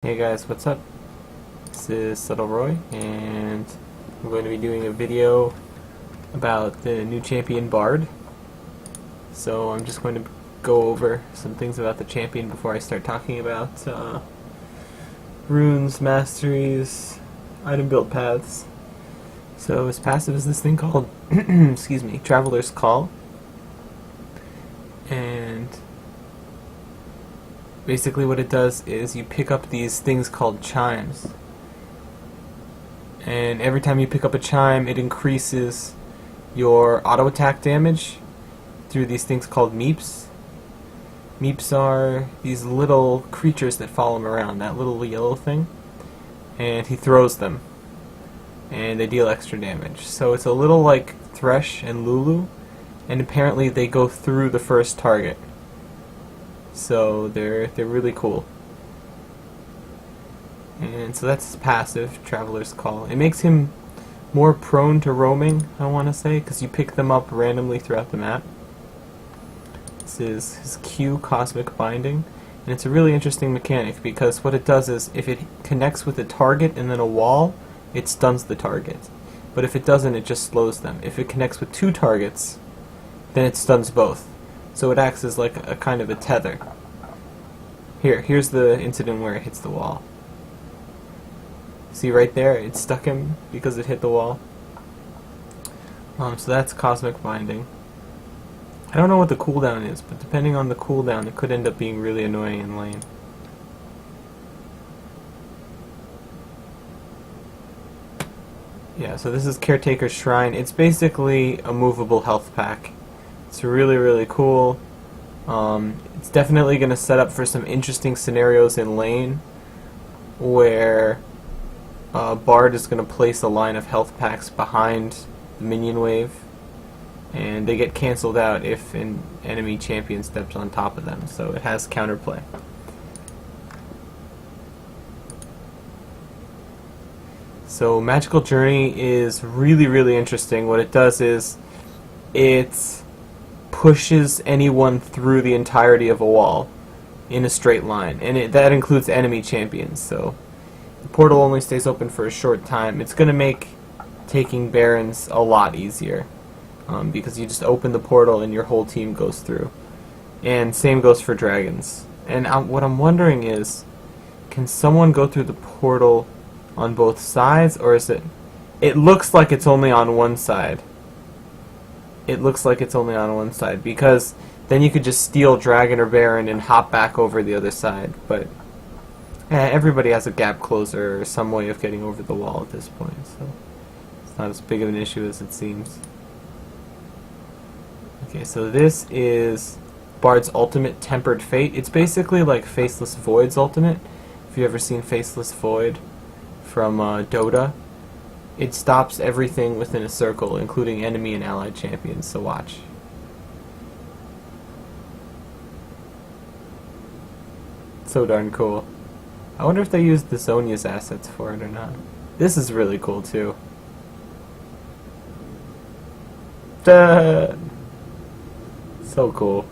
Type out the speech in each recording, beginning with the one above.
Hey guys, what's up? This is Subtle Roy, and I'm going to be doing a video about the new champion Bard. So I'm just going to go over some things about the champion before I start talking about runes, masteries, item build paths. So his passive is this thing called, excuse me, Traveler's Call, and basically what it does is you pick up these things called chimes. And every time you pick up a chime, it increases your auto attack damage through these things called meeps. Meeps are these little creatures that follow him around, that little yellow thing. And he throws them. And they deal extra damage. So it's a little like Thresh and Lulu. And apparently they go through the first target. So they're really cool. And so that's his passive, Traveler's Call. It makes him more prone to roaming, I want to say, because you pick them up randomly throughout the map. This is his Q, Cosmic Binding. And it's a really interesting mechanic, because what it does is, if it connects with a target and then a wall, it stuns the target. But if it doesn't, it just slows them. If it connects with two targets, then it stuns both. So it acts as like a kind of a tether. Here's the incident where it hits the wall. See right there, it stuck him because it hit the wall. So that's Cosmic Binding. I don't know what the cooldown is, but depending on the cooldown, it could end up being really annoying in lane. Yeah, so this is Caretaker's Shrine. It's basically a movable health pack. It's really cool. It's definitely going to set up for some interesting scenarios in lane where Bard is going to place a line of health packs behind the minion wave, and they get cancelled out if an enemy champion steps on top of them, so it has counterplay. So Magical Journey is really interesting. What it does is it pushes anyone through the entirety of a wall in a straight line, and that includes enemy champions. So the portal only stays open for a short time. It's going to make taking Barons a lot easier, because you just open the portal and your whole team goes through. And same goes for dragons. And what I'm wondering is, can someone go through the portal on both sides, or is it... It looks like it's only on one side. It looks like it's only on one side, because then you could just steal Dragon or Baron and hop back over the other side, but everybody has a gap closer or some way of getting over the wall at this point, so it's not as big of an issue as it seems. Okay, so this is Bard's ultimate, Tempered Fate. It's basically like Faceless Void's ultimate. If you've ever seen Faceless Void from Dota, it stops everything within a circle, including enemy and allied champions, so watch. So darn cool. I wonder if they used the Zhonya's assets for it or not. This is really cool too. Duh! So cool.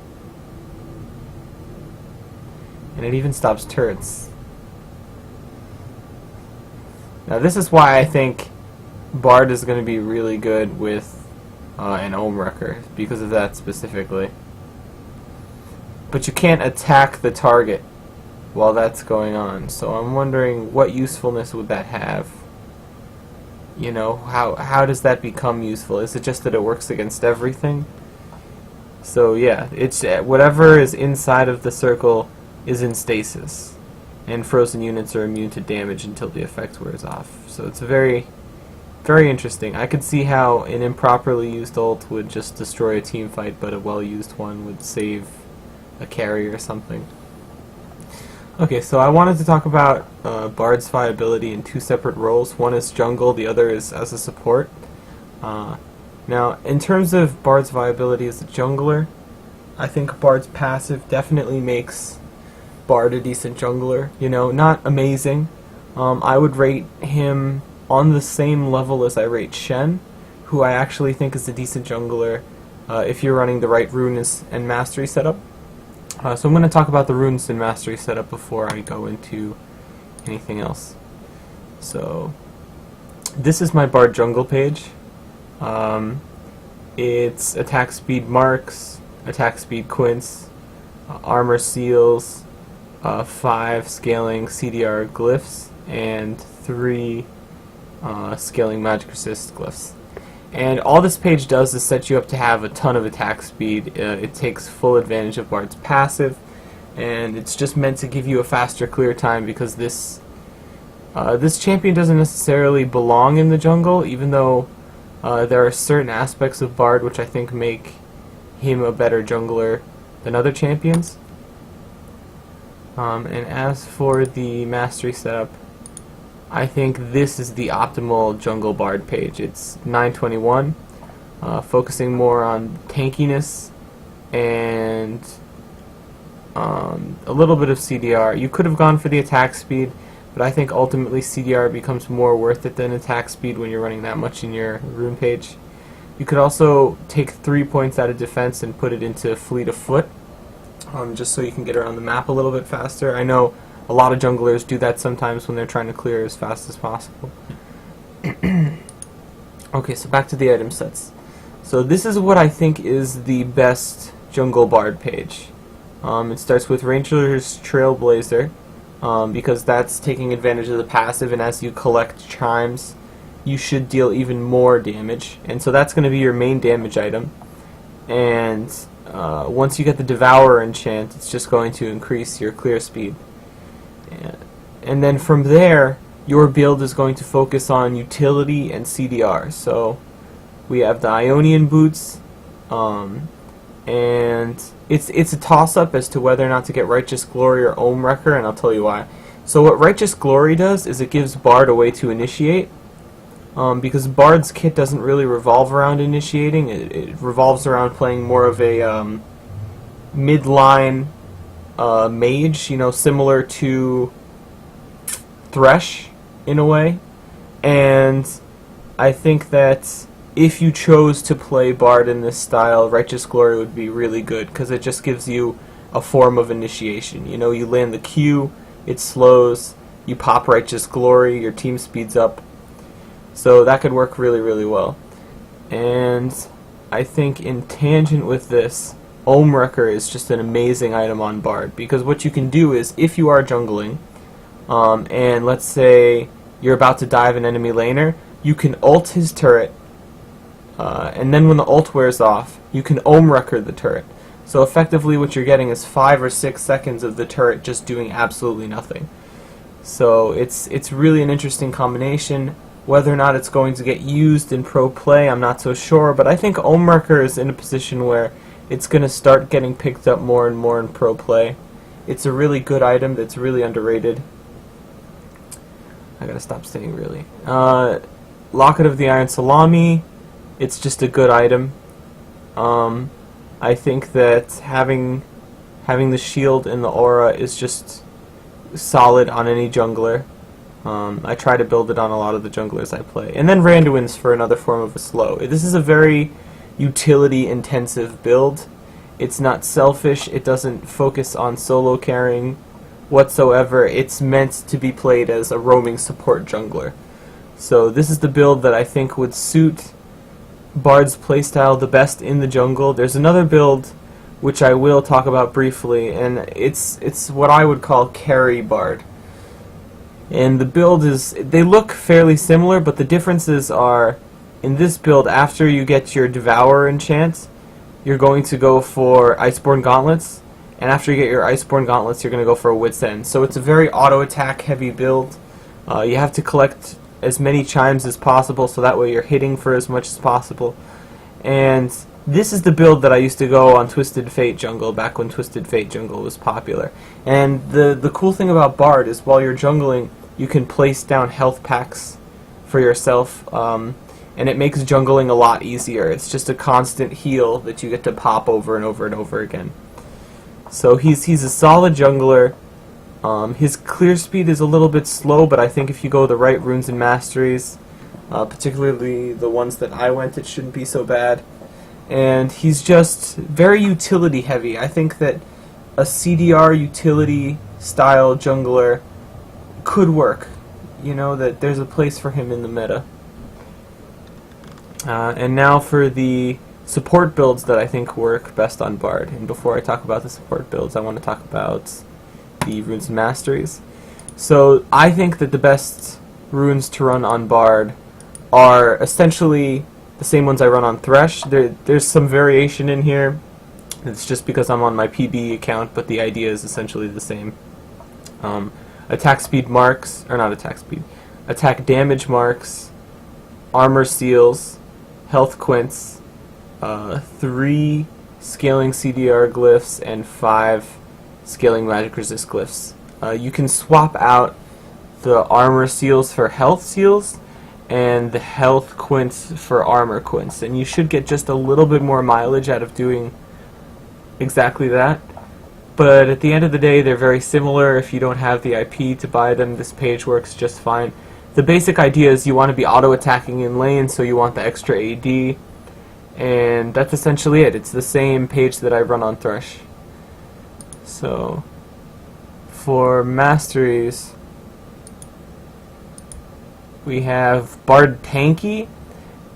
And it even stops turrets. Now this is why I think Bard is going to be really good with an Ohm-Wrecker, because of that specifically. But you can't attack the target while that's going on, so I'm wondering what usefulness would that have? You know, how does that become useful? Is it just that it works against everything? So yeah, it's whatever is inside of the circle is in stasis, and frozen units are immune to damage until the effect wears off. So it's very interesting. I could see how an improperly used ult would just destroy a team fight, but a well-used one would save a carry or something. Okay, so I wanted to talk about Bard's viability in two separate roles. One is jungle, the other is as a support. Now, in terms of Bard's viability as a jungler, I think Bard's passive definitely makes Bard a decent jungler. You know, not amazing. I would rate him on the same level as I rate Shen, who I actually think is a decent jungler if you're running the right rune and mastery setup. So I'm going to talk about the runes and mastery setup before I go into anything else. So this is my Bard jungle page. It's attack speed marks, attack speed quints, armor seals, 5 scaling CDR glyphs, and 3 scaling magic resist glyphs. And all this page does is set you up to have a ton of attack speed. It takes full advantage of Bard's passive, and it's just meant to give you a faster clear time, because this champion doesn't necessarily belong in the jungle, even though there are certain aspects of Bard which I think make him a better jungler than other champions. And as for the mastery setup, I think this is the optimal jungle Bard page. It's 921, focusing more on tankiness and a little bit of CDR. You could have gone for the attack speed, but I think ultimately CDR becomes more worth it than attack speed when you're running that much in your rune page. You could also take 3 points out of defense and put it into fleet of foot, just so you can get around the map a little bit faster. I know a lot of junglers do that sometimes when they're trying to clear as fast as possible. Okay, so back to the item sets. So this is what I think is the best jungle Bard page. It starts with Ranger's Trailblazer, because that's taking advantage of the passive, and as you collect chimes, you should deal even more damage. And so that's going to be your main damage item. And once you get the Devourer enchant, it's just going to increase your clear speed. And then from there, your build is going to focus on utility and CDR. So we have the Ionian boots, and it's a toss-up as to whether or not to get Righteous Glory or Ohm Wrecker, and I'll tell you why. So what Righteous Glory does is it gives Bard a way to initiate, because Bard's kit doesn't really revolve around initiating. It revolves around playing more of a midline mage, you know, similar to Thresh in a way. And I think that if you chose to play Bard in this style, Righteous Glory would be really good, because it just gives you a form of initiation. You know, you land the Q, it slows, you pop Righteous Glory, your team speeds up. So that could work really, really well. And I think in tangent with this, Ohm Wrecker is just an amazing item on Bard, because what you can do is, if you are jungling, and let's say you're about to dive an enemy laner, you can ult his turret, and then when the ult wears off, you can Ohm Wrecker the turret. So effectively what you're getting is 5 or 6 seconds of the turret just doing absolutely nothing. So it's really an interesting combination. Whether or not it's going to get used in pro play, I'm not so sure, but I think Ohm Wrecker is in a position where it's going to start getting picked up more and more in pro play. It's a really good item that's really underrated. I gotta stop saying really. Locket of the Iron Salami, it's just a good item. I think that having the shield and the aura is just solid on any jungler. I try to build it on a lot of the junglers I play. And then Randuin's for another form of a slow. This is a very utility intensive build. It's not selfish, it doesn't focus on solo carrying whatsoever. It's meant to be played as a roaming support jungler. So this is the build that I think would suit Bard's playstyle the best in the jungle. There's another build which I will talk about briefly, and it's what I would call carry Bard. And the build is, they look fairly similar, but the differences are, in this build, after you get your Devourer enchant, you're going to go for Iceborne Gauntlets, and after you get your Iceborne Gauntlets, you're going to go for a Wit's End. So it's a very auto-attack heavy build. You have to collect as many chimes as possible, so that way you're hitting for as much as possible. And this is the build that I used to go on Twisted Fate jungle, back when Twisted Fate jungle was popular. And the cool thing about Bard is, while you're jungling, you can place down health packs for yourself, and it makes jungling a lot easier. It's just a constant heal that you get to pop over and over and over again. So he's a solid jungler. His clear speed is a little bit slow, but I think if you go the right runes and masteries, particularly the ones that I went, it shouldn't be so bad. And he's just very utility heavy. I think that a CDR utility style jungler could work. You know, that there's a place for him in the meta. And now for the support builds that I think work best on Bard. And before I talk about the support builds, I want to talk about the runes and masteries. So I think that the best runes to run on Bard are essentially the same ones I run on Thresh. There's some variation in here. It's just because I'm on my PB account, but the idea is essentially the same. Attack speed marks, or not attack speed, attack damage marks, armor seals, health quints, 3 scaling CDR glyphs, and 5 scaling magic resist glyphs. You can swap out the armor seals for health seals, and the health quints for armor quints, and you should get just a little bit more mileage out of doing exactly that. But at the end of the day, they're very similar. If you don't have the IP to buy them, this page works just fine. The basic idea is you want to be auto-attacking in lane, so you want the extra AD, and that's essentially it. It's the same page that I run on Thresh. So, for masteries, we have Bard Tanky,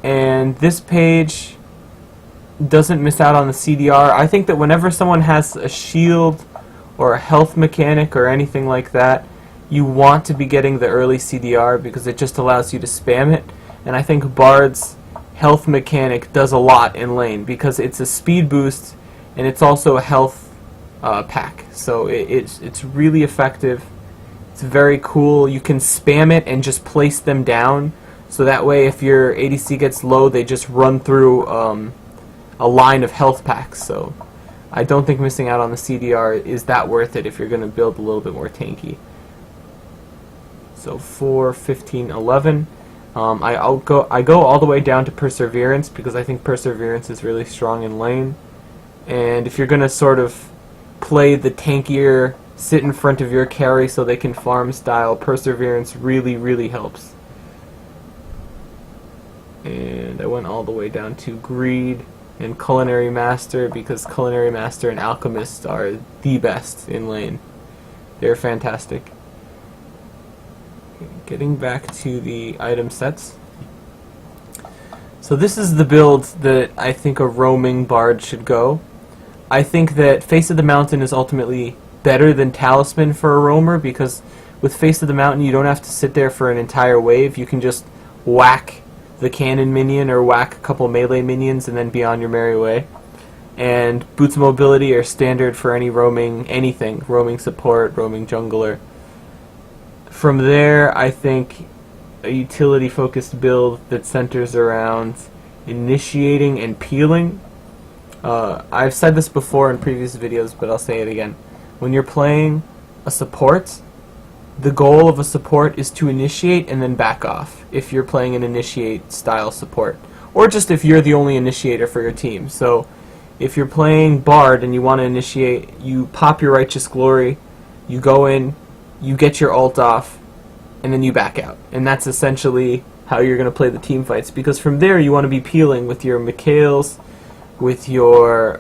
and this page doesn't miss out on the CDR. I think that whenever someone has a shield or a health mechanic or anything like that, you want to be getting the early CDR because it just allows you to spam it. And I think Bard's health mechanic does a lot in lane because it's a speed boost and it's also a health pack. So it's really effective. It's very cool. You can spam it and just place them down, so that way if your ADC gets low, they just run through a line of health packs. So I don't think missing out on the CDR is that worth it if you're going to build a little bit more tanky. So 4, 15, 11. I go all the way down to Perseverance because I think Perseverance is really strong in lane. And if you're going to sort of play the tankier, sit in front of your carry so they can farm style, Perseverance really, really helps. And I went all the way down to Greed and Culinary Master because Culinary Master and Alchemist are the best in lane. They're fantastic. Getting back to the item sets. So this is the build that I think a roaming Bard should go. I think that Face of the Mountain is ultimately better than Talisman for a roamer because with Face of the Mountain you don't have to sit there for an entire wave. You can just whack the cannon minion or whack a couple melee minions and then be on your merry way. And Boots of Mobility are standard for any roaming anything, roaming support, roaming jungler. From there, I think a utility focused build that centers around initiating and peeling. I've said this before in previous videos, but I'll say it again. When you're playing a support, the goal of a support is to initiate and then back off if you're playing an initiate style support, or just if you're the only initiator for your team. So if you're playing Bard and you want to initiate, you pop your Righteous Glory, you go in, you get your ult off, and then you back out. And that's essentially how you're going to play the team fights, because from there you want to be peeling with your Mikhails, with your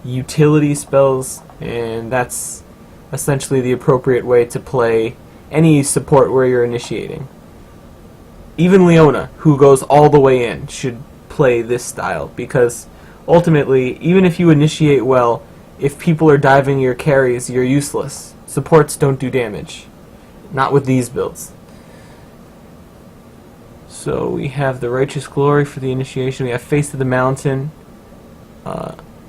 utility spells, and that's essentially the appropriate way to play any support where you're initiating. Even Leona, who goes all the way in, should play this style, because ultimately, even if you initiate well, if people are diving your carries, you're useless. Supports don't do damage. Not with these builds. So we have the Righteous Glory for the initiation, we have Face of the Mountain,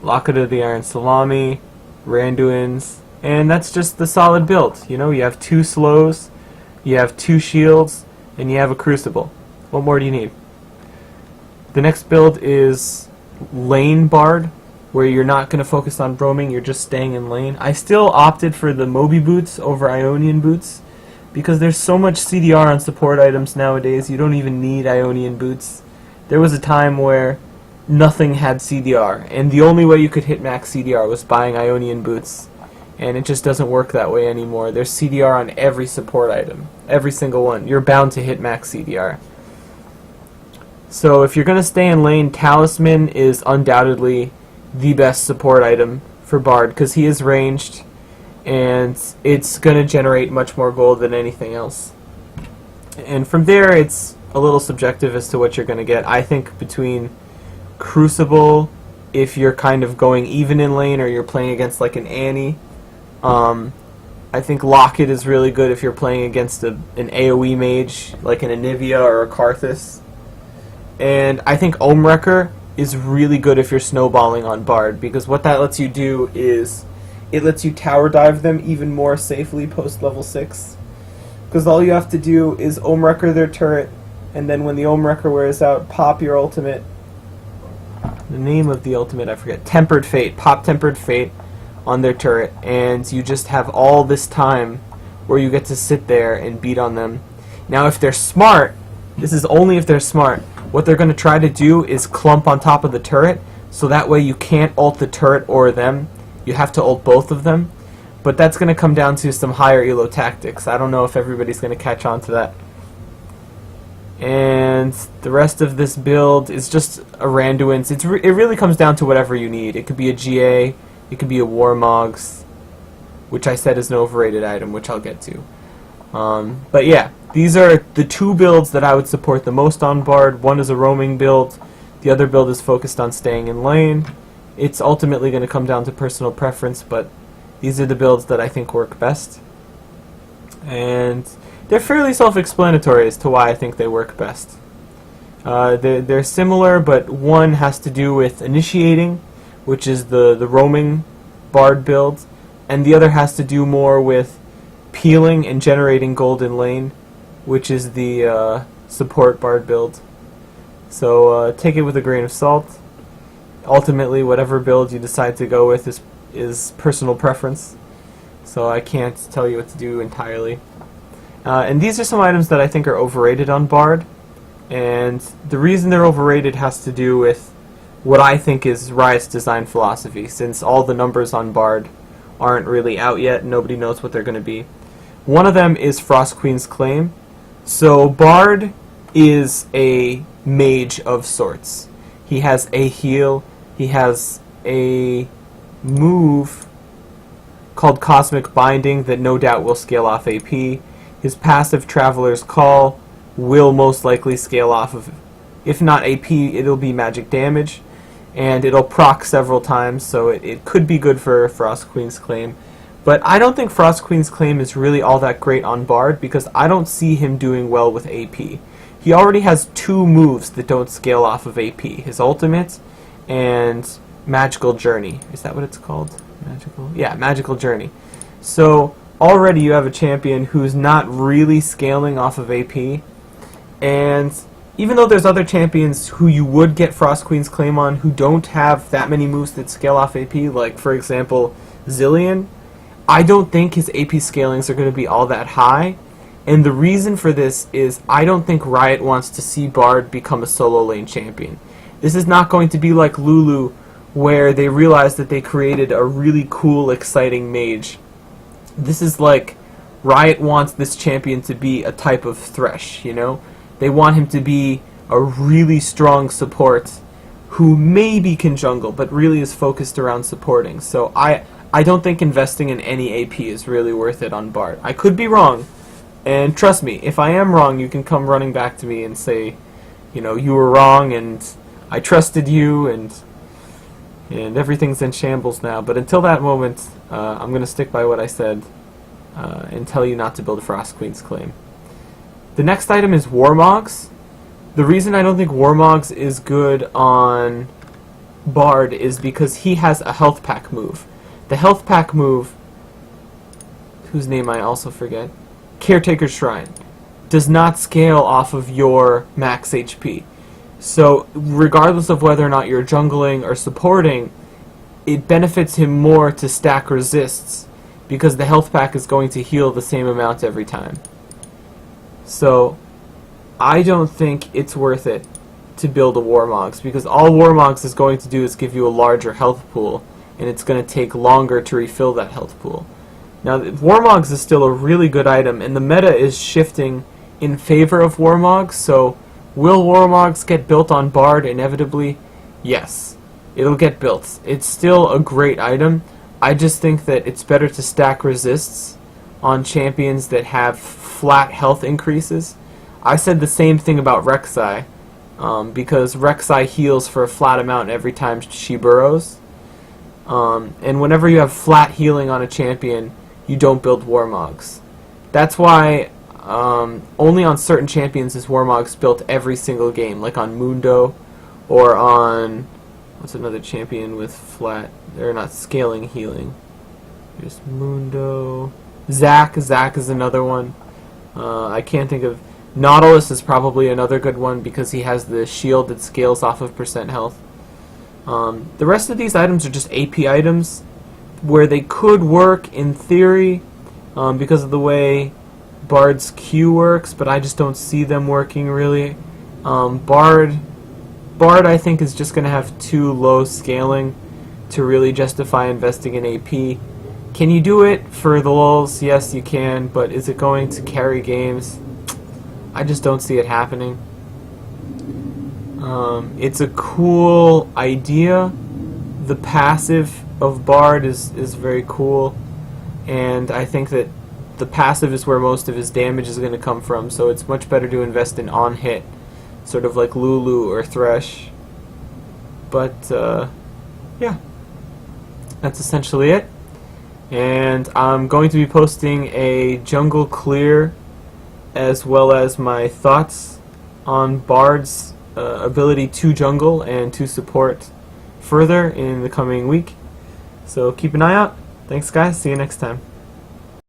Locket of the Iron Salami, Randuin's, and that's just the solid build. You know, you have 2 slows, you have 2 shields, and you have a Crucible. What more do you need? The next build is Lane Bard, where you're not going to focus on roaming, you're just staying in lane. I still opted for the Moby Boots over Ionian Boots, because there's so much CDR on support items nowadays, you don't even need Ionian Boots. There was a time where nothing had CDR, and the only way you could hit max CDR was buying Ionian Boots, and it just doesn't work that way anymore. There's CDR on every support item, every single one. You're bound to hit max CDR. So if you're going to stay in lane, Talisman is undoubtedly the best support item for Bard, because he is ranged, and it's going to generate much more gold than anything else. And from there, it's a little subjective as to what you're going to get. I think between Crucible, if you're kind of going even in lane or you're playing against like an Annie, I think Locket is really good if you're playing against an AoE mage like an Anivia or a Karthus. And I think Ohmwrecker is really good if you're snowballing on Bard, because what that lets you do is it lets you tower dive them even more safely post level 6. Because all you have to do is Ohmwrecker their turret, and then when the Ohmwrecker wears out, pop your ultimate. The name of the ultimate, I forget. Tempered Fate. Pop Tempered Fate on their turret, and you just have all this time where you get to sit there and beat on them. Now if they're smart, this is only if they're smart, what they're going to try to do is clump on top of the turret, so that way you can't ult the turret or them. You have to ult both of them. But that's going to come down to some higher elo tactics. I don't know if everybody's going to catch on to that. And the rest of this build is just a Randuin's. It really comes down to whatever you need. It could be a GA, it could be a Warmogs, which I said is an overrated item, which I'll get to. But yeah, these are the two builds that I would support the most on Bard. One is a roaming build, the other build is focused on staying in lane. It's ultimately going to come down to personal preference, but these are the builds that I think work best. And they're fairly self-explanatory as to why I think they work best. They're similar, but one has to do with initiating, which is the roaming Bard build, and the other has to do more with peeling and generating gold in lane, which is the support Bard build. So take it with a grain of salt. Ultimately, whatever build you decide to go with is personal preference, so I can't tell you what to do entirely. And these are some items that I think are overrated on Bard, and the reason they're overrated has to do with what I think is Riot's design philosophy, since all the numbers on Bard aren't really out yet, nobody knows what they're going to be. One of them is Frost Queen's Claim. So Bard is a mage of sorts. He has a heal, he has a move called Cosmic Binding that no doubt will scale off AP. His passive Traveler's Call will most likely scale off of, if not AP, it'll be magic damage, and it'll proc several times, so it could be good for Frost Queen's Claim. But I don't think Frost Queen's Claim is really all that great on Bard, because I don't see him doing well with AP. He already has two moves that don't scale off of AP. His ultimate and Magical Journey. Is that what it's called? Magical? Yeah, Magical Journey. So already you have a champion who's not really scaling off of AP, and even though there's other champions who you would get Frost Queen's Claim on who don't have that many moves that scale off AP, like for example Zillion, I don't think his AP scalings are going to be all that high, and the reason for this is I don't think Riot wants to see Bard become a solo lane champion. This is not going to be like Lulu, where they realized that they created a really cool, exciting mage. This is like Riot wants this champion to be a type of Thresh, you know? They want him to be a really strong support who maybe can jungle, but really is focused around supporting. So I don't think investing in any AP is really worth it on Bard. I could be wrong, and trust me, if I am wrong, you can come running back to me and say, you know, you were wrong, and I trusted you, and everything's in shambles now. But until that moment, I'm going to stick by what I said and tell you not to build a Frost Queen's Claim. The next item is Warmogs. The reason I don't think Warmogs is good on Bard is because he has a health pack move. The health pack move, whose name I also forget, Caretaker Shrine, does not scale off of your max HP. So regardless of whether or not you're jungling or supporting, it benefits him more to stack resists, because the health pack is going to heal the same amount every time. So I don't think it's worth it to build a Warmogs, because all Warmogs is going to do is give you a larger health pool, and it's going to take longer to refill that health pool. Now, Warmogs is still a really good item, and the meta is shifting in favor of Warmogs, so will Warmogs get built on Bard inevitably? Yes, it'll get built. It's still a great item. I just think that it's better to stack resists on champions that have flat health increases. I said the same thing about Rek'Sai, because Rek'Sai heals for a flat amount every time she burrows. And whenever you have flat healing on a champion, you don't build Warmogs. That's why only on certain champions is Warmogs built every single game, like on Mundo, or on, what's another champion with flat, they're not scaling healing. There's Mundo. Zac is another one. I can't think of, Nautilus is probably another good one because he has the shield that scales off of percent health. The rest of these items are just AP items where they could work in theory because of the way Bard's Q works, but I just don't see them working really. Bard I think is just going to have too low scaling to really justify investing in AP. Can you do it for the lulz? Yes, you can, but is it going to carry games? I just don't see it happening. It's a cool idea. The passive of Bard is very cool, and I think that the passive is where most of his damage is going to come from, so it's much better to invest in on-hit, sort of like Lulu or Thresh. But, yeah, that's essentially it. And I'm going to be posting a jungle clear as well as my thoughts on Bard's ability to jungle and to support further in the coming week. So keep an eye out. Thanks guys, see you next time.